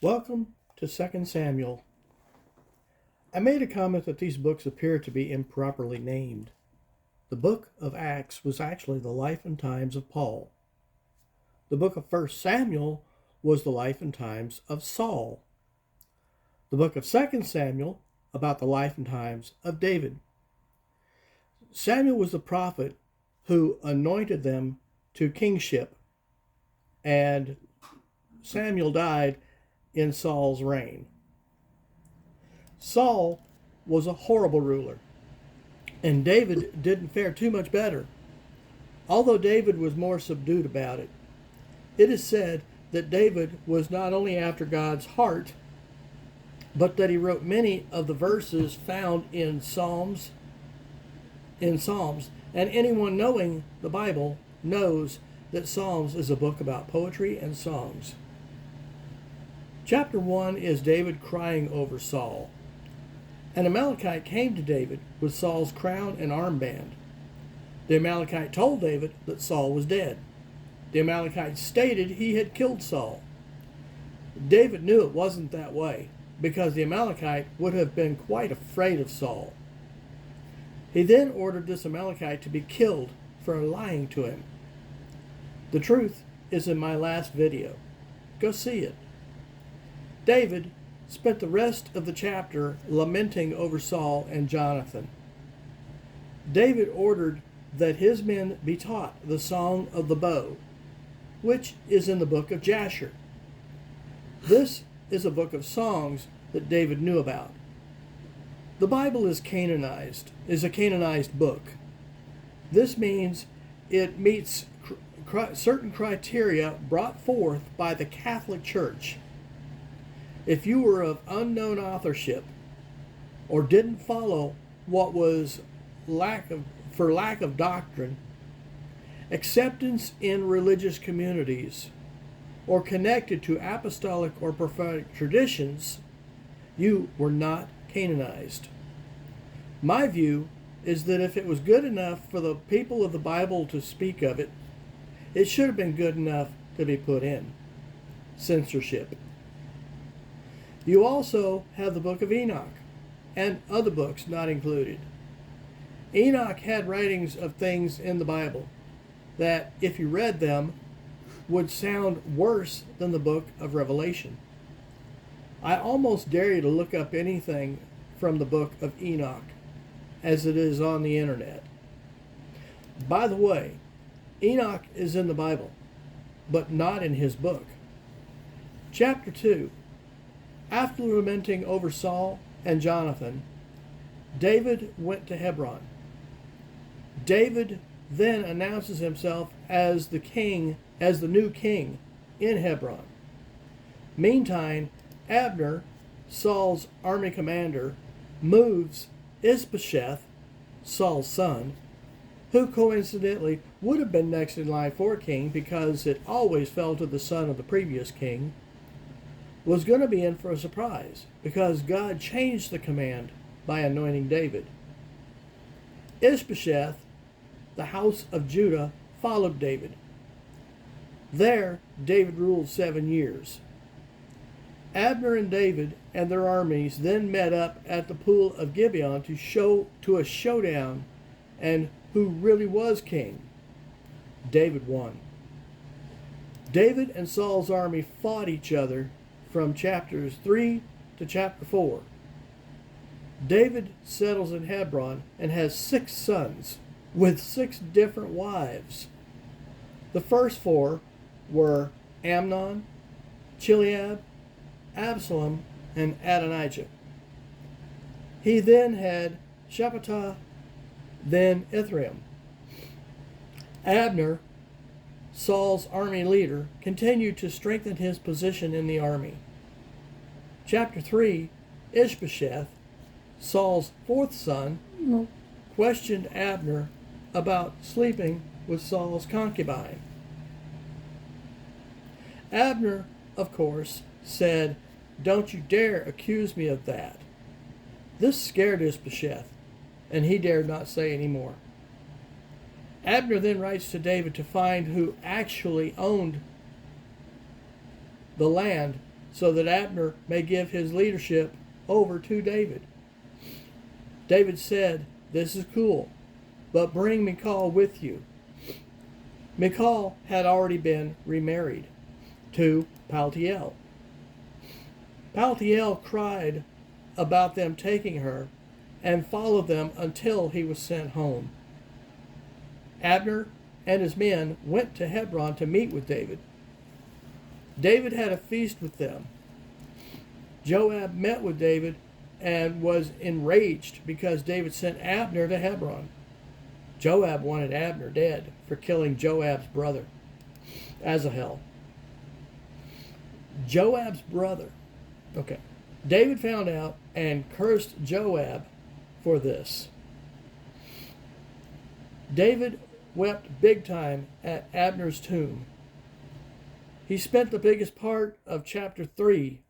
Welcome to 2 Samuel. I made a comment that these books appear to be improperly named. The book of Acts was actually the life and times of Paul. The book of 1 Samuel was the life and times of Saul. The book of 2 Samuel about the life and times of David. Samuel was the prophet who anointed them to kingship, and Samuel died in Saul's reign. Saul was a horrible ruler, and David didn't fare too much better. Although David was more subdued about it, it is said that David was not only after God's heart, but that he wrote many of the verses found in Psalms. And anyone knowing the Bible knows that Psalms is a book about poetry and songs. Chapter 1 is David crying over Saul. An Amalekite came to David with Saul's crown and armband. The Amalekite told David that Saul was dead. The Amalekite stated he had killed Saul. David knew it wasn't that way, because the Amalekite would have been quite afraid of Saul. He then ordered this Amalekite to be killed for lying to him. The truth is in my last video. Go see it. David spent the rest of the chapter lamenting over Saul and Jonathan. David ordered that his men be taught the song of the bow, which is in the book of Jasher. This is a book of songs that David knew about. The Bible is a Canaanized book. This means it meets certain criteria brought forth by the Catholic Church. If you were of unknown authorship or didn't follow what was for lack of doctrine, acceptance in religious communities, or connected to apostolic or prophetic traditions, you were not canonized. My view is that if it was good enough for the people of the Bible to speak of it, it should have been good enough to be put in. Censorship. You also have the book of Enoch and other books not included. Enoch had writings of things in the Bible that, if you read them, would sound worse than the book of Revelation. I almost dare you to look up anything from the book of Enoch as it is on the internet. By the way, Enoch is in the Bible, but not in his book. Chapter 2. After lamenting over Saul and Jonathan, David went to Hebron. David then announces himself as the new king in Hebron. Meantime, Abner, Saul's army commander, moves Ishbosheth, Saul's son, who coincidentally would have been next in line for king because it always fell to the son of the previous king, was going to be in for a surprise because God changed the command by anointing David. Ishbosheth, the house of Judah, followed David. There, David ruled 7 years. Abner and David and their armies then met up at the pool of Gibeon to a showdown, and who really was king. David won. David and Saul's army fought each other from chapters 3 to chapter 4. David settles in Hebron and has 6 sons with 6 different wives. The first 4 were Amnon, Chileab, Absalom, and Adonijah. He then had Shephatiah, then Ithream. Abner, Saul's army leader, continued to strengthen his position in the army. Chapter 3, Ishbosheth, Saul's 4th son, questioned Abner about sleeping with Saul's concubine. Abner, of course, said, "Don't you dare accuse me of that." This scared Ishbosheth, and he dared not say any more. Abner then writes to David to find who actually owned the land so that Abner may give his leadership over to David. David said, "This is cool, but bring Michal with you." Michal had already been remarried to Paltiel. Paltiel cried about them taking her and followed them until he was sent home. Abner and his men went to Hebron to meet with David. David had a feast with them. Joab met with David and was enraged because David sent Abner to Hebron. Joab wanted Abner dead for killing Joab's brother, Asahel. Joab's brother. Okay. David found out and cursed Joab for this. David wept big time at Abner's tomb. He spent the biggest part of chapter 3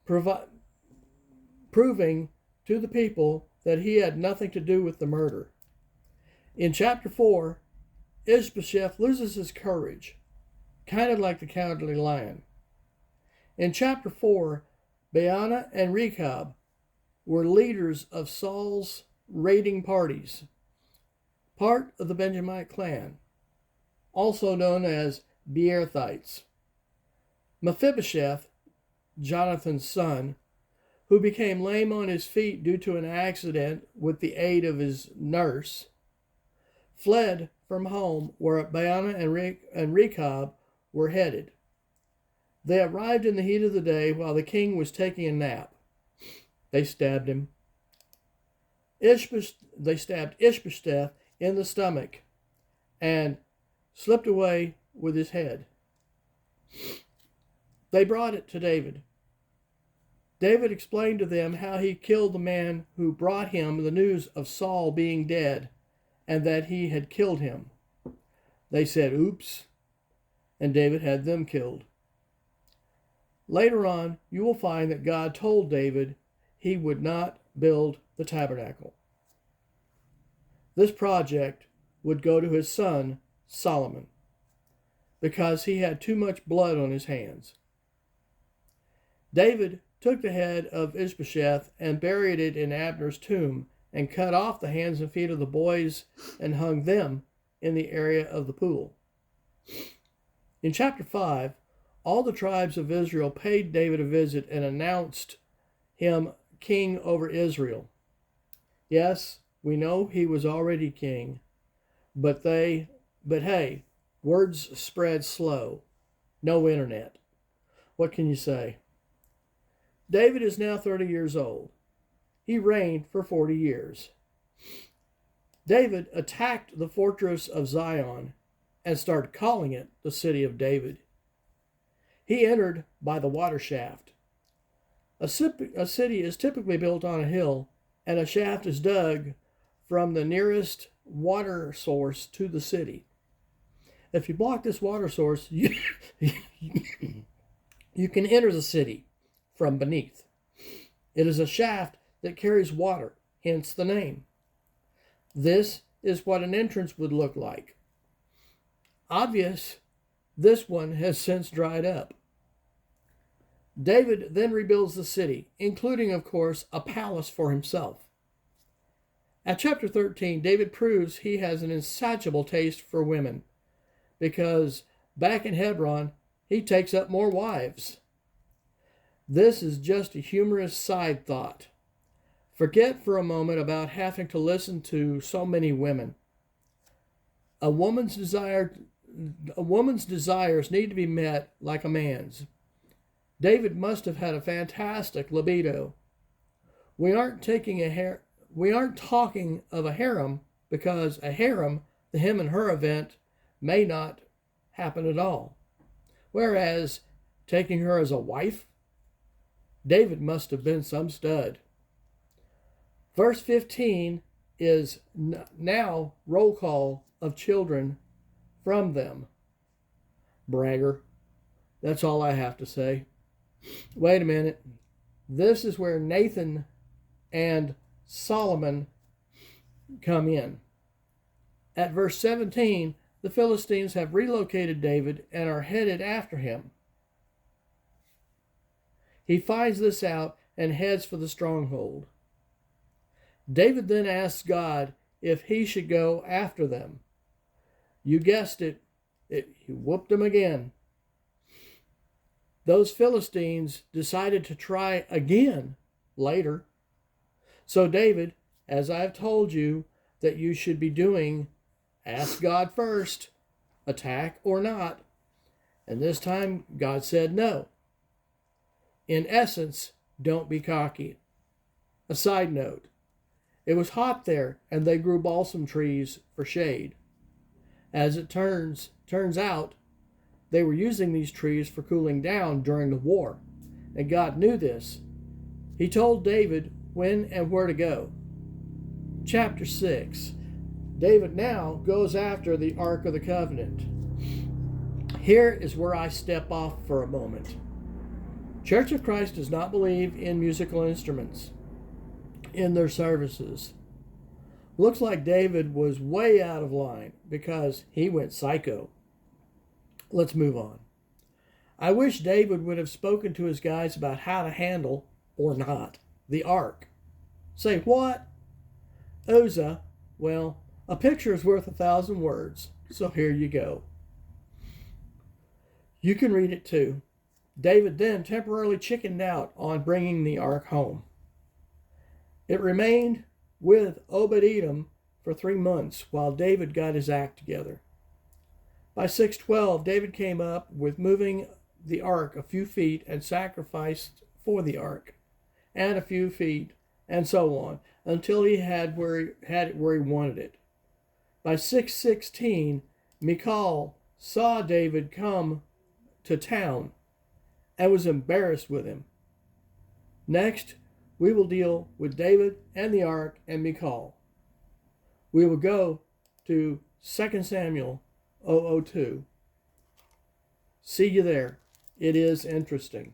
proving to the people that he had nothing to do with the murder. In chapter 4, Ishbosheth loses his courage, kind of like the Cowardly Lion. In chapter 4, Baanah and Rechab were leaders of Saul's raiding parties, part of the Benjamite clan, also known as Beerothites. Mephibosheth, Jonathan's son, who became lame on his feet due to an accident with the aid of his nurse, fled from home where Baanah and Rechab were headed. They arrived in the heat of the day while the king was taking a nap. They stabbed him. They stabbed Ishbosheth in the stomach and slipped away with his head. They brought it to David. David explained to them how he killed the man who brought him the news of Saul being dead and that he had killed him. They said, "Oops," and David had them killed. Later on, you will find that God told David he would not build the tabernacle. This project would go to his son, Solomon, because he had too much blood on his hands. David took the head of Ishbosheth and buried it in Abner's tomb and cut off the hands and feet of the boys and hung them in the area of the pool. In chapter 5, all the tribes of Israel paid David a visit and announced him king over Israel. Yes, we know he was already king, but hey, words spread slow. No internet. What can you say? David is now 30 years old. He reigned for 40 years. David attacked the fortress of Zion and started calling it the City of David. He entered by the water shaft. A city is typically built on a hill, and a shaft is dug from the nearest water source to the city. If you block this water source, you can enter the city from beneath. It is a shaft that carries water, hence the name. This is what an entrance would look like. Obvious, this one has since dried up. David then rebuilds the city, including, of course, a palace for himself. At chapter 13, David proves he has an insatiable taste for women, because back in Hebron, he takes up more wives. This is just a humorous side thought. Forget for a moment about having to listen to so many women. A woman's desires need to be met like a man's. David must have had a fantastic libido. We aren't talking of a harem, because a harem, the him and her event, may not happen at all. Whereas taking her as a wife, David must have been some stud. Verse 15 is now roll call of children from them. Bragger. That's all I have to say. Wait a minute. This is where Nathan and Solomon come in. At verse 17, the Philistines have relocated David and are headed after him. He finds this out and heads for the stronghold. David then asks God if he should go after them. You guessed it, he whooped them again. Those Philistines decided to try again later. So David, as I've told you that you should be doing, ask God first, attack or not. And this time God said no. In essence, don't be cocky. A side note, it was hot there and they grew balsam trees for shade. As it turns out, they were using these trees for cooling down during the war, and God knew this. He told David when and where to go. Chapter 6. David now goes after the Ark of the Covenant. Here is where I step off for a moment. Church of Christ does not believe in musical instruments in their services. Looks like David was way out of line because he went psycho. Let's move on. I wish David would have spoken to his guys about how to handle, or not, the ark. Say what? Uzzah, well, a picture is worth 1,000 words, so here you go. You can read it too. David then temporarily chickened out on bringing the ark home. It remained with Obed-Edom for 3 months while David got his act together. By 612, David came up with moving the ark a few feet and sacrificed for the ark, and a few feet, and so on, until he had it where he wanted it. By 616, Michal saw David come to town and was embarrassed with him. Next, we will deal with David and the ark and Michal. We will go to 2 Samuel 002. See you there. It is interesting.